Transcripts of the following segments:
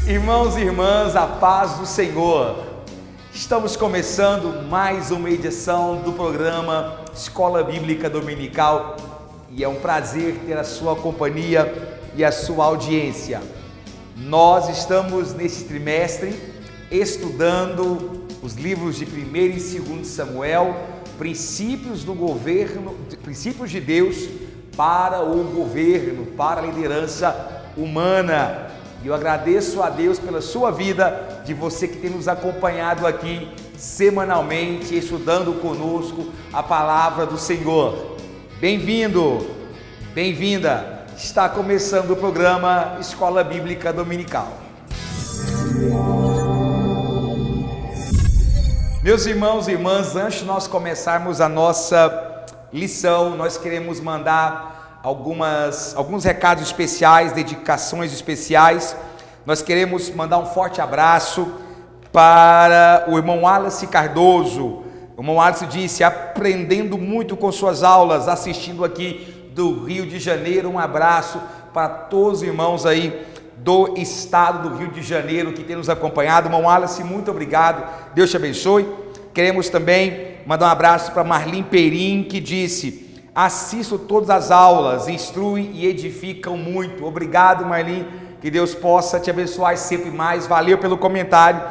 Irmãos e irmãs, a paz do Senhor. Estamos começando mais uma edição do programa Escola Bíblica Dominical e é um prazer ter a sua companhia e a sua audiência. Nós estamos neste trimestre estudando os livros de 1º e 2º Samuel, princípios do governo, princípios de Deus para o governo, para a liderança humana. E eu agradeço a Deus pela sua vida, de você que tem nos acompanhado aqui semanalmente, estudando conosco a palavra do Senhor. Bem-vindo, bem-vinda. Está começando o programa Escola Bíblica Dominical. Meus irmãos e irmãs, antes de nós começarmos a nossa lição, nós queremos mandar alguns recados especiais, dedicações especiais. Nós queremos mandar um forte abraço para o irmão Wallace Cardoso. O irmão Wallace disse: aprendendo muito com suas aulas, assistindo aqui do Rio de Janeiro. Um abraço para todos os irmãos aí do estado do Rio de Janeiro que tem nos acompanhado. Irmão Wallace, muito obrigado, Deus te abençoe. Queremos também mandar um abraço para Marlim Perim, que disse: assisto todas as aulas, instruem e edificam muito. Obrigado, Marlim, que Deus possa te abençoar sempre mais. Valeu pelo comentário.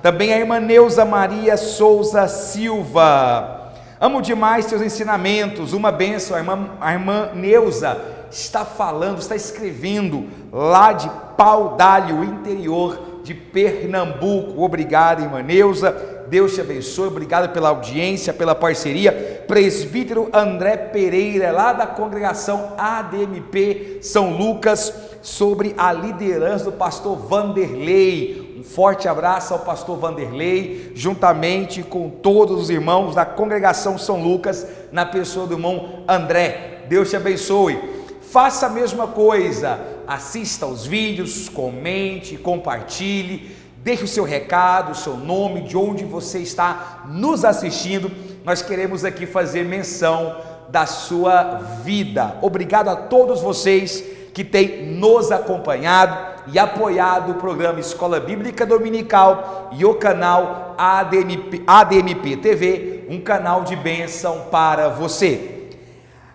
Também a irmã Neuza Maria Souza Silva: amo demais teus ensinamentos, uma bênção. A irmã Neuza está falando, está escrevendo lá de Paudalho, interior de Pernambuco. Obrigado, irmã Neuza, Deus te abençoe. Obrigado pela audiência, pela parceria. Presbítero André Pereira, lá da congregação ADMP São Lucas, sobre a liderança do pastor Vanderlei. Um forte abraço ao pastor Vanderlei, juntamente com todos os irmãos da congregação São Lucas, na pessoa do irmão André. Deus te abençoe. Faça a mesma coisa, assista aos vídeos, comente, compartilhe, deixe o seu recado, o seu nome, de onde você está nos assistindo. Nós queremos aqui fazer menção da sua vida. Obrigado a todos vocês que têm nos acompanhado e apoiado o programa Escola Bíblica Dominical e o canal ADMP TV, um canal de bênção para você.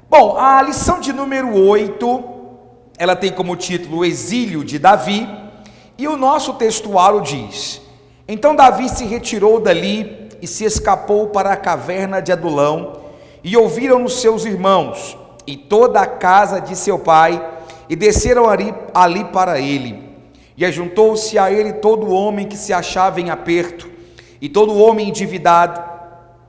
Bom, a lição de número 8, ela tem como título o exílio de Davi, e o nosso textuário diz: então Davi se retirou dali e se escapou para a caverna de Adulão, e ouviram os seus irmãos e toda a casa de seu pai, e desceram ali para ele. E ajuntou-se a ele todo homem que se achava em aperto, e todo homem endividado,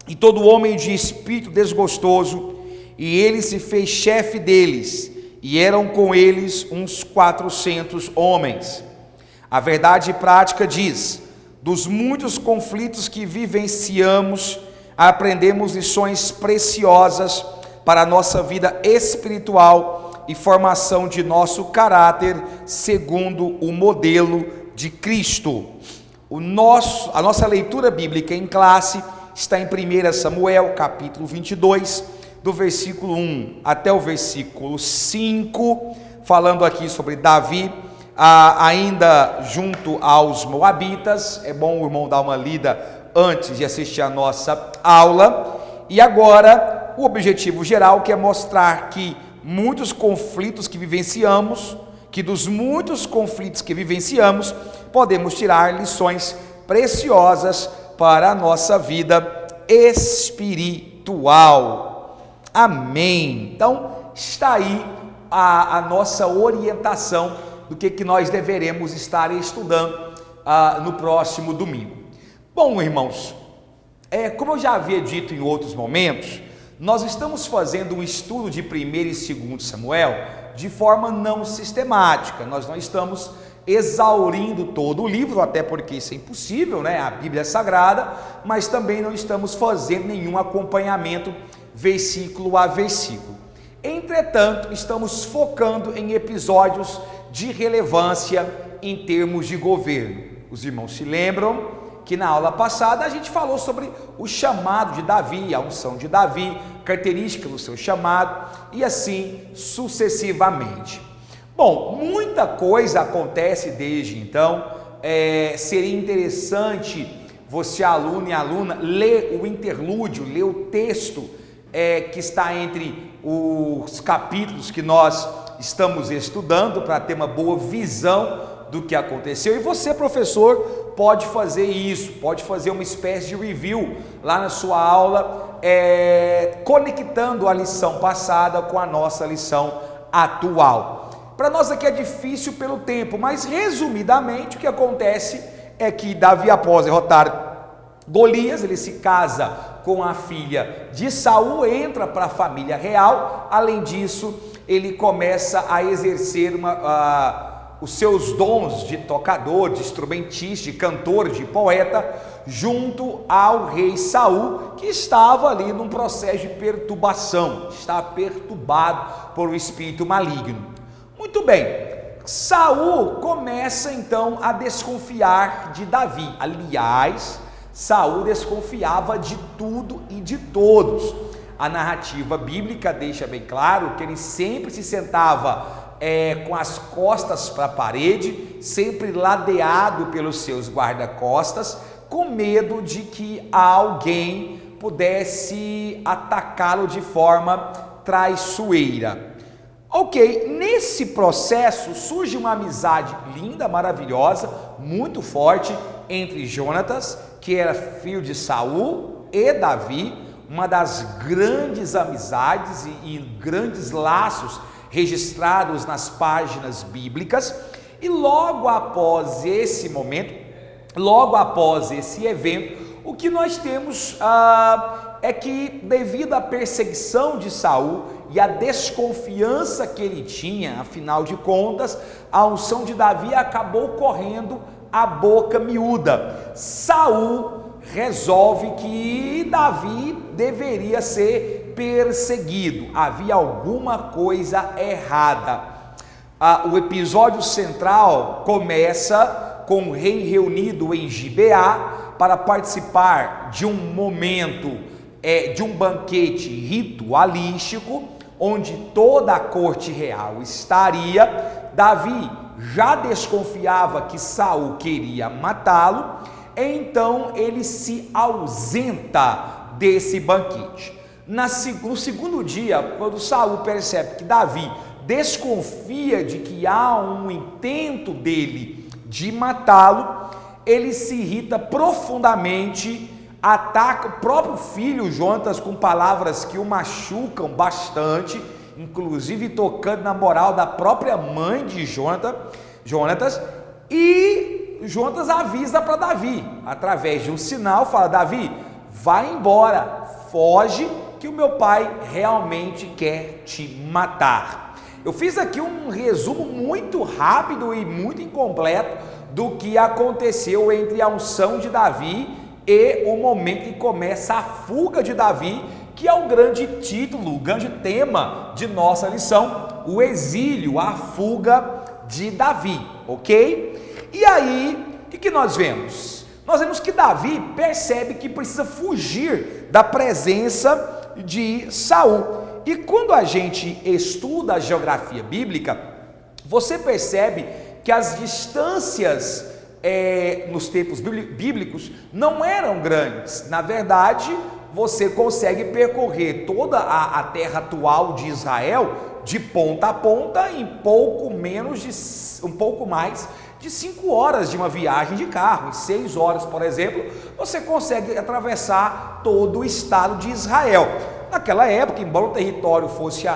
e todo homem de espírito desgostoso, e ele se fez chefe deles, e eram com eles uns 400 homens. A verdade prática diz: dos muitos conflitos que vivenciamos, aprendemos lições preciosas para a nossa vida espiritual e formação de nosso caráter segundo o modelo de Cristo. A nossa leitura bíblica em classe está em 1 Samuel, capítulo 22, do versículo 1 até o versículo 5, falando aqui sobre Davi, ainda junto aos moabitas. É bom o irmão dar uma lida antes de assistir a nossa aula. E agora, o objetivo geral, que é mostrar que muitos conflitos que vivenciamos, dos muitos conflitos que vivenciamos, podemos tirar lições preciosas para a nossa vida espiritual. Amém. Então, está aí a nossa orientação do que nós deveremos estar estudando no próximo domingo. Bom, irmãos, como eu já havia dito em outros momentos, nós estamos fazendo um estudo de 1º e 2º Samuel de forma não sistemática. Nós não estamos exaurindo todo o livro, até porque isso é impossível, né? A Bíblia é sagrada, mas também não estamos fazendo nenhum acompanhamento versículo a versículo. Entretanto, estamos focando em episódios de relevância em termos de governo. Os irmãos se lembram que na aula passada a gente falou sobre o chamado de Davi, a unção de Davi características do seu chamado e assim sucessivamente. Bom, muita coisa acontece desde então. Seria interessante você, aluno e aluna, ler o interlúdio, ler o texto que está entre os capítulos que nós estamos estudando, para ter uma boa visão do que aconteceu. E você, professor, pode fazer isso, pode fazer uma espécie de review lá na sua aula, conectando a lição passada com a nossa lição atual. Para nós aqui é difícil pelo tempo, mas resumidamente o que acontece é que Davi, após derrotar Golias, ele se casa com a filha de Saul, entra para a família real. Além disso, ele começa a exercer os seus dons de tocador, de instrumentista, de cantor, de poeta, junto ao rei Saul, que estava ali num processo de perturbação, estava perturbado por um espírito maligno. Muito bem, Saul começa então a desconfiar de Davi. Aliás, Saul desconfiava de tudo e de todos. A narrativa bíblica deixa bem claro que ele sempre se sentava com as costas para a parede, sempre ladeado pelos seus guarda-costas, com medo de que alguém pudesse atacá-lo de forma traiçoeira. Ok, nesse processo surge uma amizade linda, maravilhosa, muito forte entre Jonatas, que era filho de Saul, e Davi, uma das grandes amizades e grandes laços registrados nas páginas bíblicas. E logo após esse momento, logo após esse evento, o que nós temos é que, devido à perseguição de Saul e a desconfiança que ele tinha, afinal de contas, a unção de Davi acabou correndo a boca miúda. Saul resolve que Davi deveria ser perseguido. Havia alguma coisa errada. O episódio central começa com o rei reunido em Gibeá para participar de um momento, de um banquete ritualístico, onde toda a corte real estaria. Davi já desconfiava que Saul queria matá-lo, então ele se ausenta desse banquete. No segundo dia, quando Saul percebe que Davi desconfia de que há um intento dele de matá-lo, ele se irrita profundamente, ataca o próprio filho Jonatas com palavras que o machucam bastante, inclusive tocando na moral da própria mãe de Jonatas, e Jonatas avisa para Davi, através de um sinal, fala: Davi, vai embora, foge, que o meu pai realmente quer te matar. Eu fiz aqui um resumo muito rápido e muito incompleto do que aconteceu entre a unção de Davi e o momento que começa a fuga de Davi, que é o grande título, o grande tema de nossa lição, o exílio, a fuga de Davi, ok? E aí, o que nós vemos? Nós vemos que Davi percebe que precisa fugir da presença de Saul. E quando a gente estuda a geografia bíblica, você percebe que as distâncias nos tempos bíblicos não eram grandes. Na verdade, você consegue percorrer toda a terra atual de Israel de ponta a ponta em um pouco mais de 5 horas de uma viagem de carro. Em 6 horas, por exemplo, você consegue atravessar todo o estado de Israel. Naquela época, embora o território fosse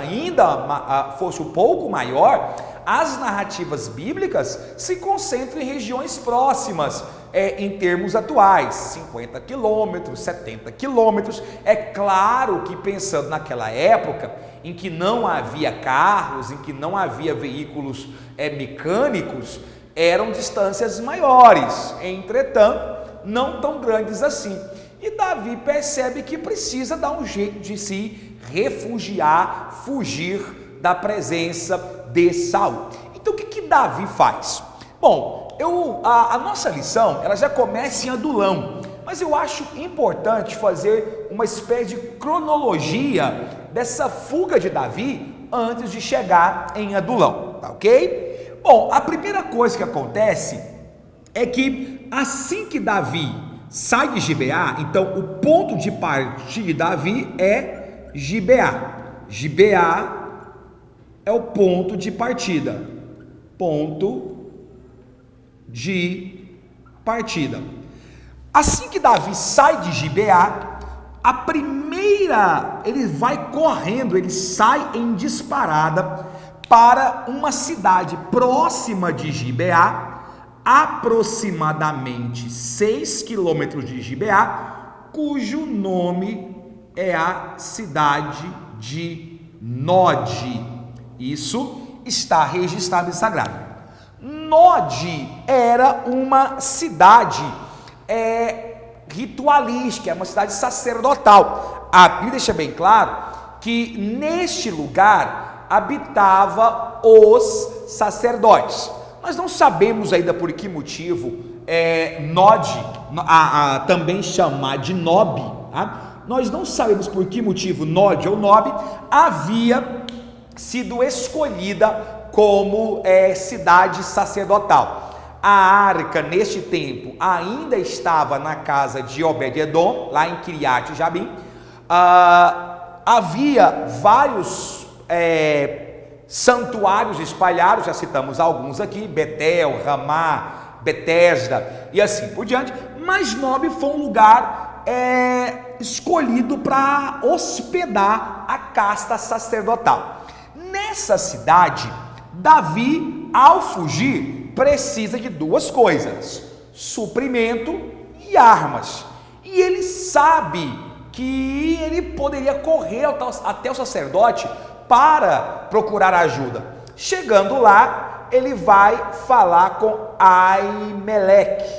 um pouco maior, as narrativas bíblicas se concentram em regiões próximas, em termos atuais, 50 quilômetros, 70 quilômetros. É claro que, pensando naquela época, em que não havia carros, em que não havia veículos mecânicos, eram distâncias maiores, entretanto, não tão grandes assim. E Davi percebe que precisa dar um jeito de se refugiar, fugir da presença de Saul. Então o que Davi faz? Bom, a nossa lição ela já começa em Adulão. mas eu acho importante fazer uma espécie de cronologia dessa fuga de Davi antes de chegar em Adulão, tá ok? Bom, a primeira coisa que acontece é que assim que Davi sai de Gibeá, então o ponto de partida de Davi é Gibeá. Gibeá é o ponto de partida. Ponto de partida. Assim que Davi sai de Gibeá, ele vai correndo, ele sai em disparada para uma cidade próxima de Gibeá, aproximadamente 6 quilômetros de Gibeá, cujo nome é a cidade de Node. Isso está registrado em Sagrado. Node era uma cidade ritualística, é uma cidade sacerdotal. A Bíblia deixa bem claro que neste lugar habitava os sacerdotes. Nós não sabemos ainda por que motivo Node, também chamar de Nob, tá? Nós não sabemos por que motivo Node ou Nob havia sido escolhida como cidade sacerdotal. A arca, neste tempo, ainda estava na casa de Obed-edom, lá em Kiriat Jabim. Havia vários santuários espalhados, já citamos alguns aqui, Betel, Ramá, Betesda e assim por diante, mas Nob foi um lugar escolhido para hospedar a casta sacerdotal. Nessa cidade, Davi, ao fugir, precisa de duas coisas: suprimento e armas. E ele sabe que ele poderia correr até o sacerdote para procurar ajuda. Chegando lá, ele vai falar com Aimeleque.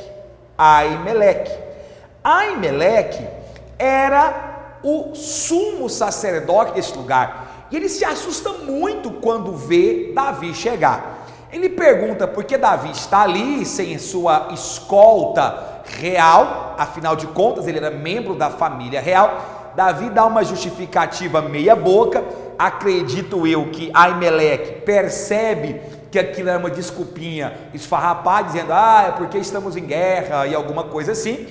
Aimeleque era o sumo sacerdote desse lugar. E ele se assusta muito quando vê Davi chegar. Ele pergunta por que Davi está ali sem sua escolta real, afinal de contas ele era membro da família real. Davi dá uma justificativa meia boca. Acredito eu que Aimeleque percebe que aquilo era uma desculpinha esfarrapada, dizendo, é porque estamos em guerra e alguma coisa assim.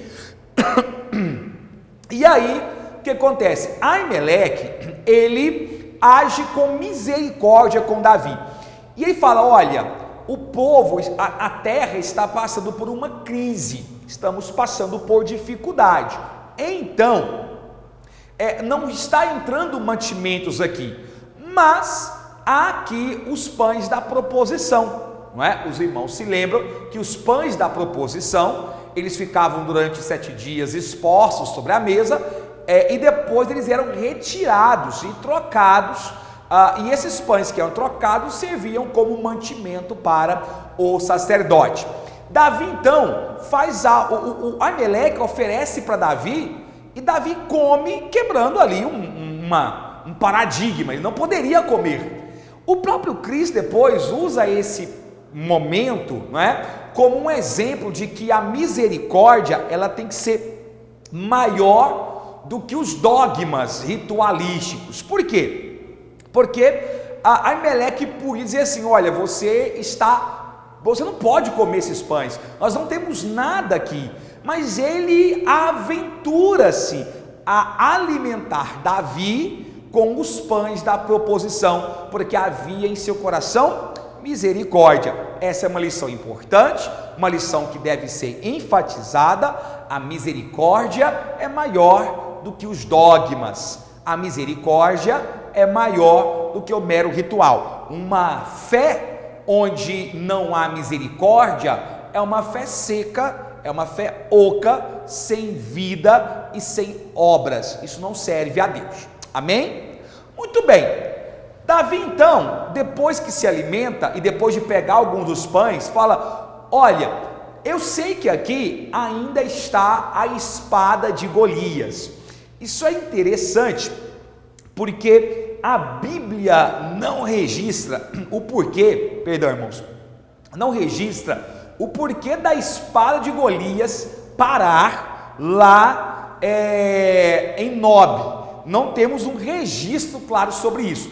E aí, o que acontece? Aimeleque, ele age com misericórdia com Davi. E ele fala, olha, o povo, a terra está passando por uma crise, estamos passando por dificuldade. Então, não está entrando mantimentos aqui, mas há aqui os pães da proposição, não é? Os irmãos se lembram que os pães da proposição, eles ficavam durante 7 dias expostos sobre a mesa, e depois eles eram retirados e trocados, e esses pães que eram trocados serviam como mantimento para o sacerdote. Davi então o Aimeleque oferece para Davi, e Davi come, quebrando ali um paradigma. Ele não poderia comer. O próprio Cristo depois usa esse momento, não é, como um exemplo de que a misericórdia ela tem que ser maior do que os dogmas ritualísticos. Por quê? Porque a Aimeleque podia dizer assim, olha, você não pode comer esses pães, nós não temos nada aqui. Mas ele aventura-se a alimentar Davi com os pães da proposição, porque havia em seu coração misericórdia. Essa é uma lição importante, uma lição que deve ser enfatizada. A misericórdia é maior do que os dogmas, a misericórdia é maior do que o mero ritual. Uma fé onde não há misericórdia é uma fé seca, é uma fé oca, sem vida e sem obras. Isso não serve a Deus. Amém? Muito bem. Davi então, depois que se alimenta e depois de pegar alguns dos pães, fala, olha, eu sei que aqui ainda está a espada de Golias. Isso é interessante porque a Bíblia não registra o porquê, perdão irmãos, não registra o porquê da espada de Golias parar lá em Nob. Não temos um registro claro sobre isso.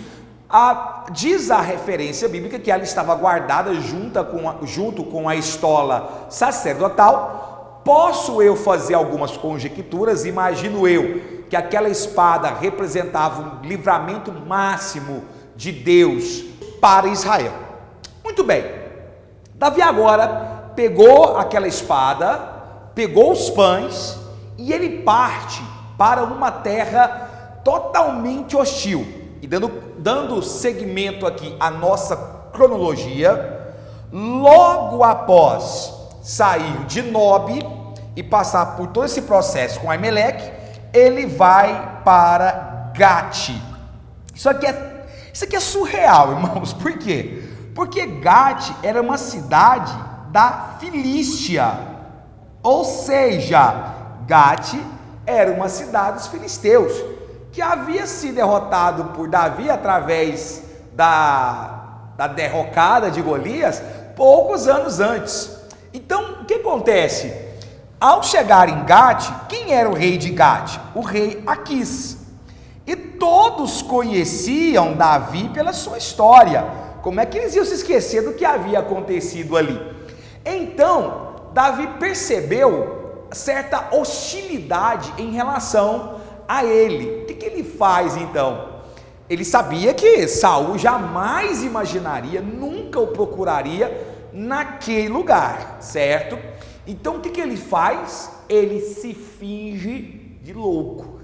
Diz a referência bíblica que ela estava guardada junto com a estola sacerdotal. Posso eu fazer algumas conjecturas? Imagino eu que aquela espada representava um livramento máximo de Deus para Israel. Muito bem, Davi agora pegou aquela espada, pegou os pães e ele parte para uma terra totalmente hostil. E dando seguimento aqui à nossa cronologia, logo após sair de Nob e passar por todo esse processo com Aimeleque, ele vai para Gate. Isso aqui é surreal, irmãos. Por quê? Porque Gate era uma cidade da Filístia, ou seja, Gate era uma cidade dos filisteus, que havia sido derrotado por Davi através da derrocada de Golias poucos anos antes. Então, o que acontece? Ao chegar em Gate, quem era o rei de Gate? O rei Aquis. E todos conheciam Davi pela sua história. Como é que eles iam se esquecer do que havia acontecido ali? Então, Davi percebeu certa hostilidade em relação a ele. O que ele faz então? Ele sabia que Saul jamais imaginaria, nunca o procuraria naquele lugar, certo? Então o que ele faz? Ele se finge de louco.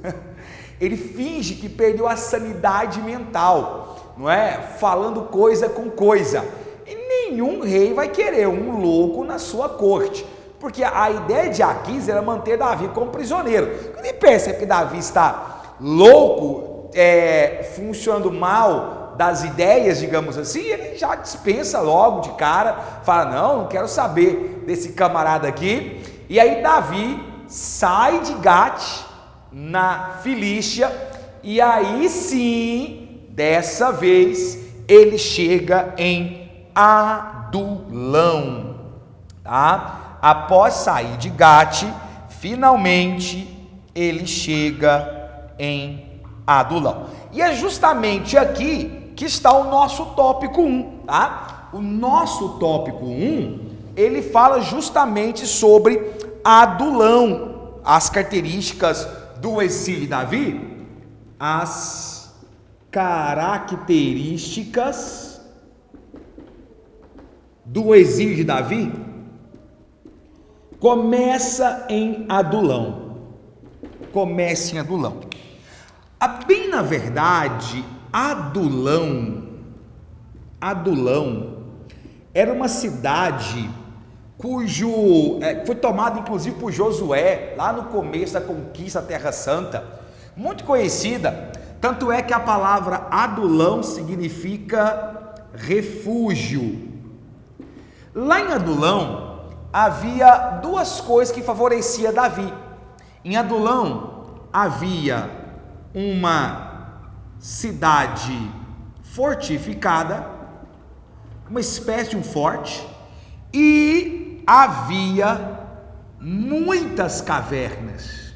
Ele finge que perdeu a sanidade mental, não é? Falando coisa com coisa. E nenhum rei vai querer um louco na sua corte, porque a ideia de Aquis era manter Davi como prisioneiro. Quando ele percebe que Davi está louco, funcionando mal das ideias, digamos assim, ele já dispensa logo de cara, fala, não quero saber desse camarada aqui. E aí Davi sai de Gate, na Filístia, e aí sim, dessa vez, ele chega em Adulão, tá? Após sair de Gate, finalmente ele chega em Adulão. E é justamente aqui que está o nosso tópico 1, tá? O nosso tópico 1, ele fala justamente sobre Adulão, as características do exílio de Davi, as características do exílio de Davi, começa em Adulão. Começa em Adulão. Bem na verdade, Adulão era uma cidade foi tomada inclusive por Josué, lá no começo da conquista da Terra Santa, muito conhecida, tanto é que a palavra Adulão significa refúgio. Lá em Adulão, havia duas coisas que favoreciam Davi. Em Adulão, havia uma cidade fortificada, uma espécie de um forte, e havia muitas cavernas.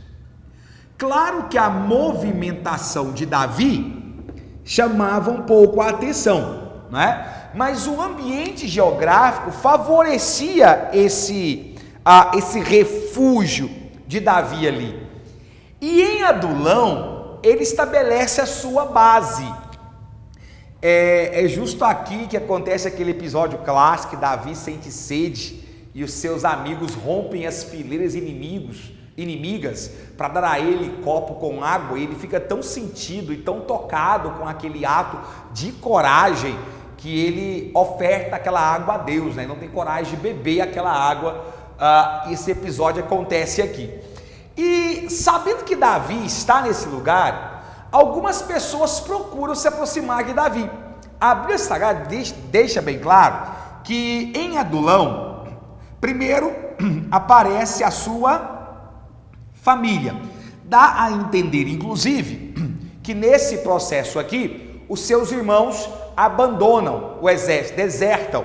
Claro que a movimentação de Davi chamava um pouco a atenção, não é? Mas o ambiente geográfico favorecia esse refúgio de Davi ali. E em Adulão, ele estabelece a sua base. É justo aqui que acontece aquele episódio clássico que Davi sente sede e os seus amigos rompem as fileiras inimigas para dar a ele copo com água, e ele fica tão sentido e tão tocado com aquele ato de coragem que ele oferta aquela água a Deus, né? Não tem coragem de beber aquela água. Esse episódio acontece aqui. E sabendo que Davi está nesse lugar, algumas pessoas procuram se aproximar de Davi. A Bíblia Sagrada deixa bem claro que em Adulão, primeiro aparece a sua família. Dá a entender, inclusive, que nesse processo aqui, os seus irmãos abandonam o exército,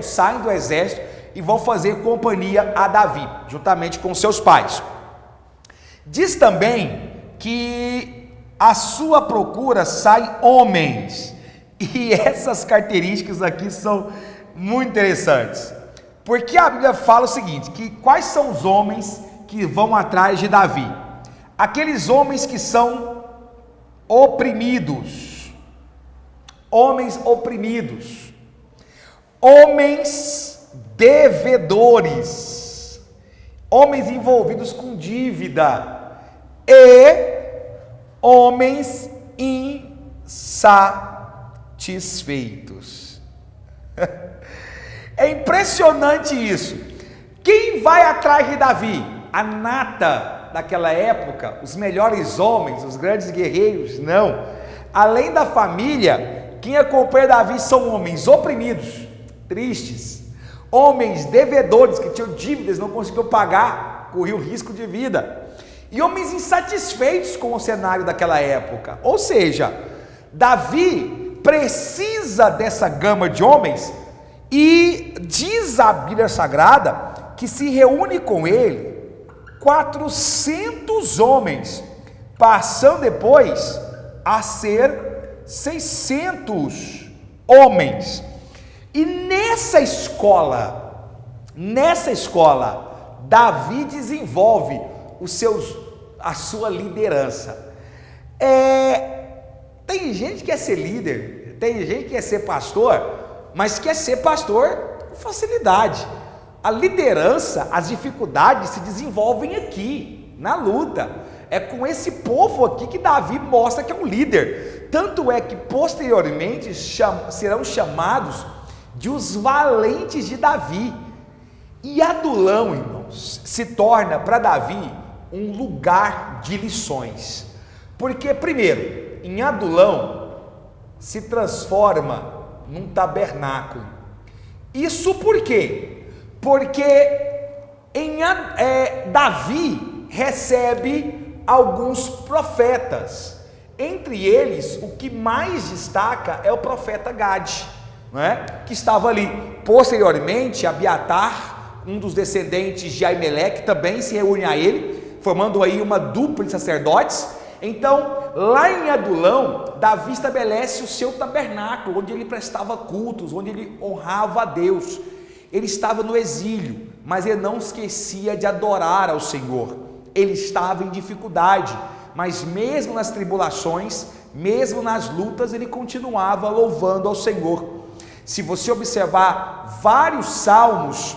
saem do exército e vão fazer companhia a Davi, juntamente com seus pais. Diz também que à sua procura saem homens, e essas características aqui são muito interessantes, porque a Bíblia fala o seguinte, que quais são os homens que vão atrás de Davi? Aqueles homens que são oprimidos, homens devedores, homens envolvidos com dívida e homens insatisfeitos. É impressionante isso. Quem vai atrás de Davi? A nata daquela época, os melhores homens, os grandes guerreiros? Não. Além da família, quem acompanha Davi são homens oprimidos, tristes, homens devedores que tinham dívidas, não conseguiam pagar, corriam risco de vida, e homens insatisfeitos com o cenário daquela época. Ou seja, Davi precisa dessa gama de homens, e diz a Bíblia Sagrada que se reúne com ele 400 homens, passando depois a ser 600 homens. E nessa escola, Davi desenvolve a sua liderança. Tem gente que quer ser líder, tem gente que quer ser pastor, mas quer ser pastor com facilidade. A liderança, as dificuldades se desenvolvem aqui, na luta. É com esse povo aqui que Davi mostra que é um líder. Tanto é que posteriormente serão chamados de os valentes de Davi. E Adulão, irmãos, se torna para Davi um lugar de lições. Porque, primeiro, em Adulão se transforma num tabernáculo. Isso por quê? Porque Davi recebe alguns profetas. Entre eles, o que mais destaca é o profeta Gade, não é? Que estava ali. Posteriormente, Abiatar, um dos descendentes de Aimeleque, também se reúne a ele, formando aí uma dupla de sacerdotes. Então, lá em Adulão, Davi estabelece o seu tabernáculo, onde ele prestava cultos, onde ele honrava a Deus. Ele estava no exílio, mas ele não esquecia de adorar ao Senhor. Ele estava em dificuldade, mas mesmo nas tribulações, mesmo nas lutas, ele continuava louvando ao Senhor. Se você observar vários salmos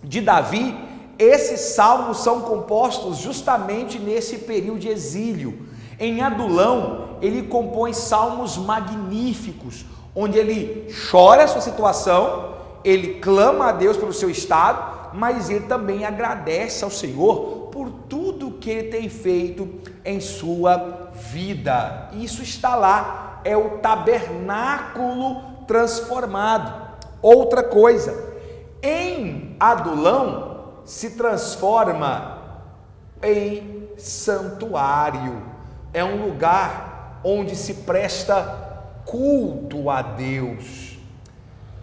de Davi, esses salmos são compostos justamente nesse período de exílio. Em Adulão, ele compõe salmos magníficos, onde ele chora a sua situação, ele clama a Deus pelo seu estado, mas ele também agradece ao Senhor por tudo que ele tem feito em sua vida. Isso está lá, é o tabernáculo transformado. Outra coisa, em Adulão se transforma em santuário, é um lugar onde se presta culto a Deus.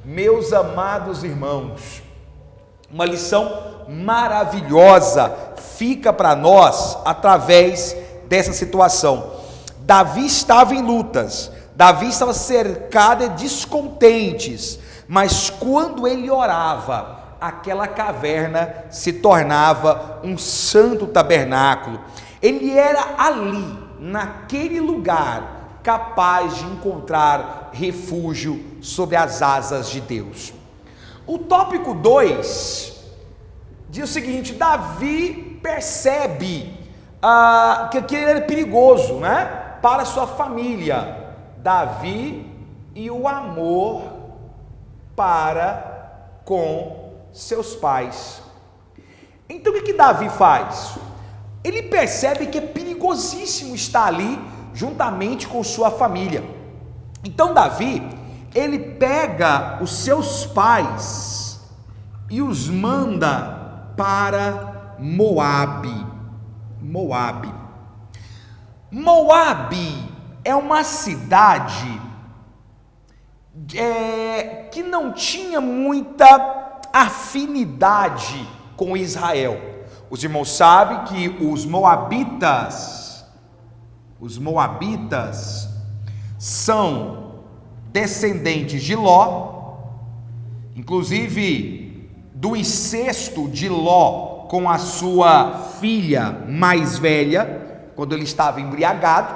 Meus amados irmãos, uma lição maravilhosa fica para nós através dessa situação. Davi estava em lutas, Davi estava cercado de descontentes, mas quando ele orava, aquela caverna se tornava um santo tabernáculo. Ele era ali, naquele lugar, capaz de encontrar refúgio sob as asas de Deus. O tópico 2 diz o seguinte: Davi percebe que aquilo era perigoso, né, para sua família. Davi e o amor para com seus pais. Então o que Davi faz? Ele percebe que é perigosíssimo estar ali juntamente com sua família. Então Davi, ele pega os seus pais e os manda para Moabe. Moabe é uma cidade que não tinha muita afinidade com Israel. Os irmãos sabem que os moabitas são descendentes de Ló, inclusive do incesto de Ló com a sua filha mais velha, quando ele estava embriagado,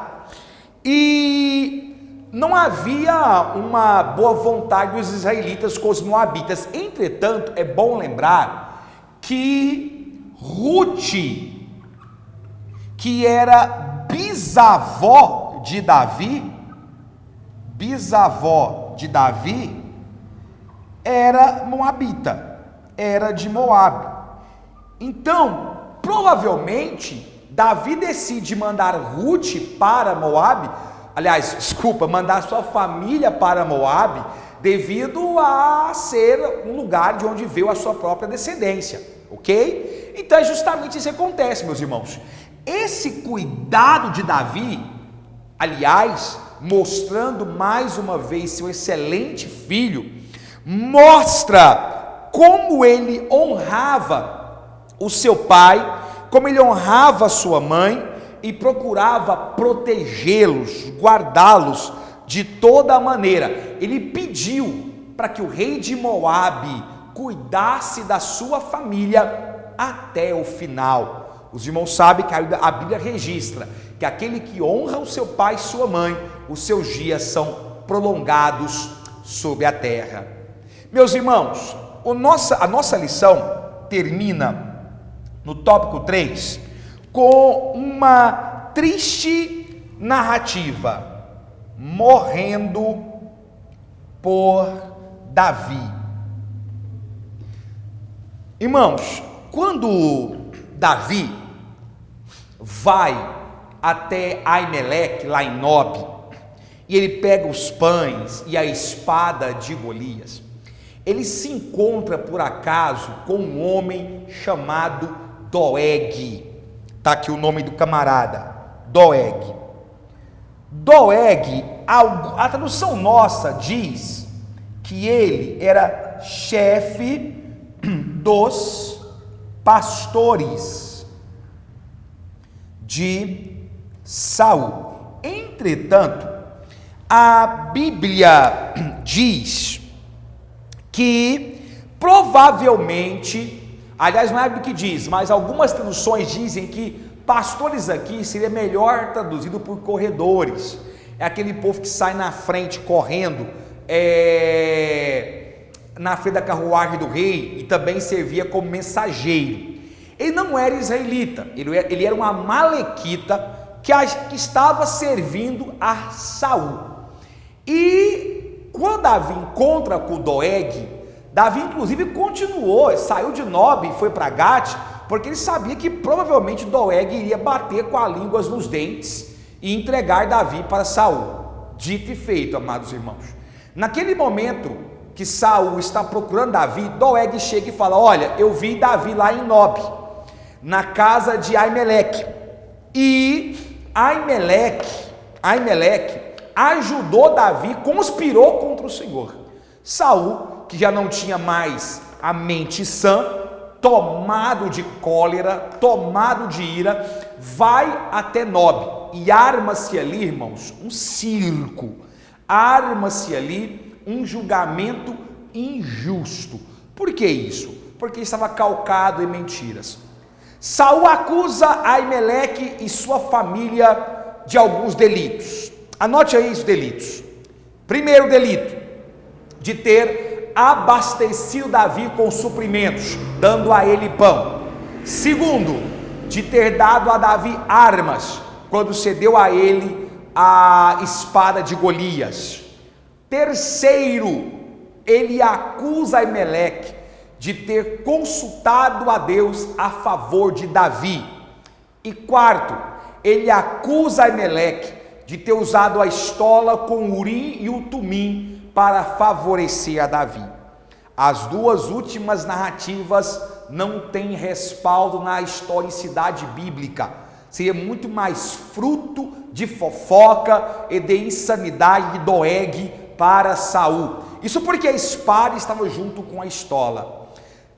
e não havia uma boa vontade dos israelitas com os moabitas. Entretanto, é bom lembrar que Ruth, que era bisavó de Davi, era moabita, era de Moabe. Então, provavelmente, Davi decide mandar Ruth para Moabe, mandar sua família para Moabe, devido a ser um lugar de onde veio a sua própria descendência, ok? Então é justamente isso que acontece, meus irmãos. Esse cuidado de Davi, aliás, mostrando mais uma vez seu excelente filho, mostra como ele honrava o seu pai, como ele honrava a sua mãe e procurava protegê-los, guardá-los de toda maneira. Ele pediu para que o rei de Moabe cuidasse da sua família até o final. Os irmãos sabem que a Bíblia registra que aquele que honra o seu pai e sua mãe, os seus dias são prolongados sobre a terra. Meus irmãos, a nossa lição termina no tópico 3 com uma triste narrativa, morrendo por Davi. Irmãos, quando Davi vai até Aimeleque, lá em Nob, e ele pega os pães e a espada de Golias, ele se encontra por acaso com um homem chamado Doeg. Está aqui o nome do camarada, Doeg. Doeg, a tradução nossa diz que ele era chefe dos pastores de Saul. Entretanto, a Bíblia diz que provavelmente, aliás, não é a Bíblia que diz, mas algumas traduções dizem que pastores aqui seria melhor traduzido por corredores. É aquele povo que sai na frente correndo, na frente da carruagem do rei, e também servia como mensageiro. Ele não era israelita, ele era um amalequita que estava servindo a Saul. E quando Davi encontra com Doeg, Davi inclusive continuou, saiu de Nob e foi para Gate, porque ele sabia que provavelmente Doeg iria bater com as línguas nos dentes e entregar Davi para Saul. Dito e feito, amados irmãos. Naquele momento que Saul está procurando Davi, Doeg chega e fala: olha, eu vi Davi lá em Nob, na casa de Aimeleque, e Aimeleque ajudou Davi, conspirou contra o Senhor. Saul, que já não tinha mais a mente sã, tomado de cólera, tomado de ira, vai até Nob e arma-se ali, irmãos, um circo, arma-se ali um julgamento injusto. Por que isso? Porque estava calcado em mentiras. Saul acusa Aimeleque e sua família de alguns delitos. Anote aí os delitos. Primeiro delito, de ter abastecido Davi com suprimentos, dando a ele pão. Segundo, de ter dado a Davi armas, quando cedeu a ele a espada de Golias. Terceiro, ele acusa Aimeleque de ter consultado a Deus a favor de Davi. E quarto, ele acusa Aimeleque de ter usado a estola com o Urim e o Tumim para favorecer a Davi. As duas últimas narrativas não têm respaldo na historicidade bíblica. Seria muito mais fruto de fofoca e de insanidade de Doeg para Saul. Isso porque a espada estava junto com a estola.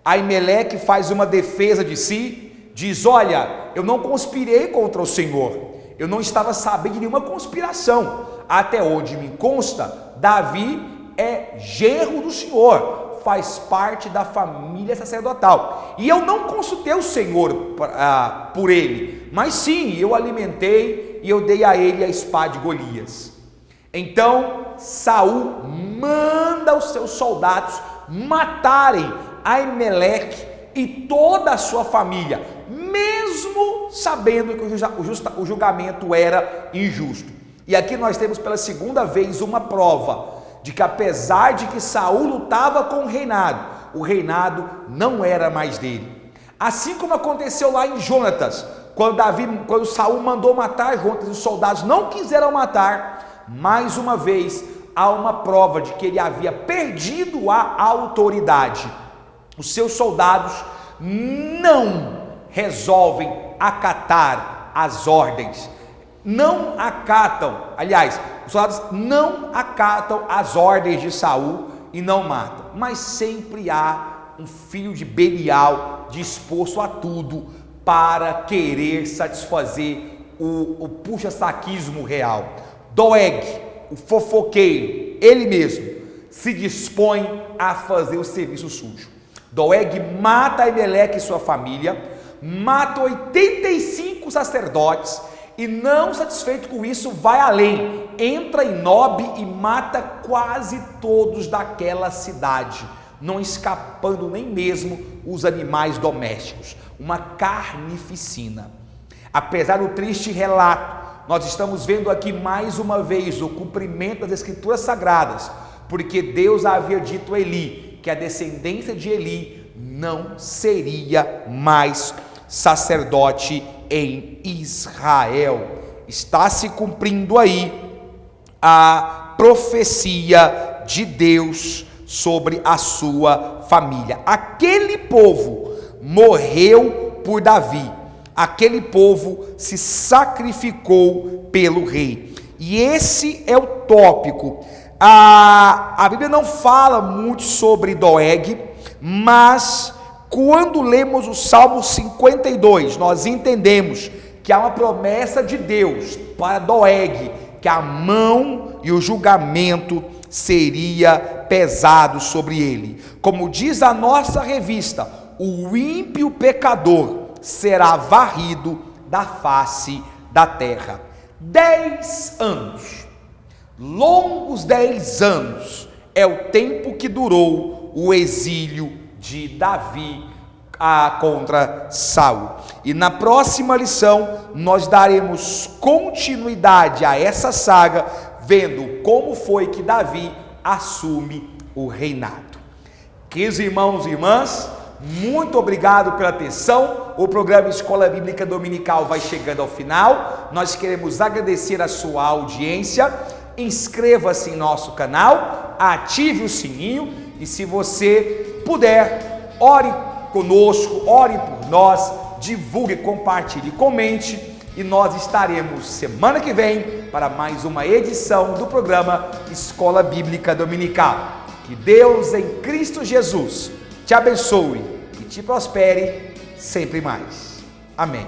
Aimeleque faz uma defesa de si, diz: olha, eu não conspirei contra o Senhor, eu não estava sabendo de nenhuma conspiração. Até onde me consta, Davi é genro do Senhor, faz parte da família sacerdotal, e eu não consultei o Senhor por ele, mas sim, eu alimentei e eu dei a ele a espada de Golias. Então Saul manda os seus soldados matarem Aimeleque e toda a sua família, mesmo sabendo que o julgamento era injusto. E aqui nós temos pela segunda vez uma prova de que, apesar de que Saul lutava com o reinado não era mais dele. Assim como aconteceu lá em Jonatas, quando Saul mandou matar Jonatas, os soldados não quiseram matar. Mais uma vez há uma prova de que ele havia perdido a autoridade. Os seus soldados não resolvem acatar as ordens, não acatam, aliás, os soldados não acatam as ordens de Saul e não matam, mas sempre há um filho de Belial disposto a tudo para querer satisfazer o puxa-saquismo real. Doeg, o fofoqueiro, ele mesmo se dispõe a fazer o serviço sujo. Doeg mata Aimeleque e sua família, mata 85 sacerdotes e, não satisfeito com isso, vai além, entra em Nob e mata quase todos daquela cidade, não escapando nem mesmo os animais domésticos. Uma carnificina. Apesar do triste relato, nós estamos vendo aqui mais uma vez o cumprimento das Escrituras Sagradas, porque Deus havia dito a Eli que a descendência de Eli não seria mais sacerdote em Israel. Está se cumprindo aí a profecia de Deus sobre a sua família. Aquele povo morreu por Davi, aquele povo se sacrificou pelo rei, e esse é o tópico. A Bíblia não fala muito sobre Doeg, mas quando lemos o Salmo 52, nós entendemos que há uma promessa de Deus para Doeg, que a mão e o julgamento seria pesado sobre ele. Como diz a nossa revista, o ímpio pecador será varrido da face da terra. 10 anos, longos 10 anos, é o tempo que durou o exílio de Davi contra Saul. E na próxima lição nós daremos continuidade a essa saga, vendo como foi que Davi assume o reinado. Queridos irmãos e irmãs, muito obrigado pela atenção. O programa Escola Bíblica Dominical vai chegando ao final. Nós queremos agradecer a sua audiência. Inscreva-se em nosso canal, ative o sininho e, se você puder, ore conosco, ore por nós, divulgue, compartilhe, comente, e nós estaremos semana que vem para mais uma edição do programa Escola Bíblica Dominical. Que Deus em Cristo Jesus te abençoe e te prospere sempre mais. Amém.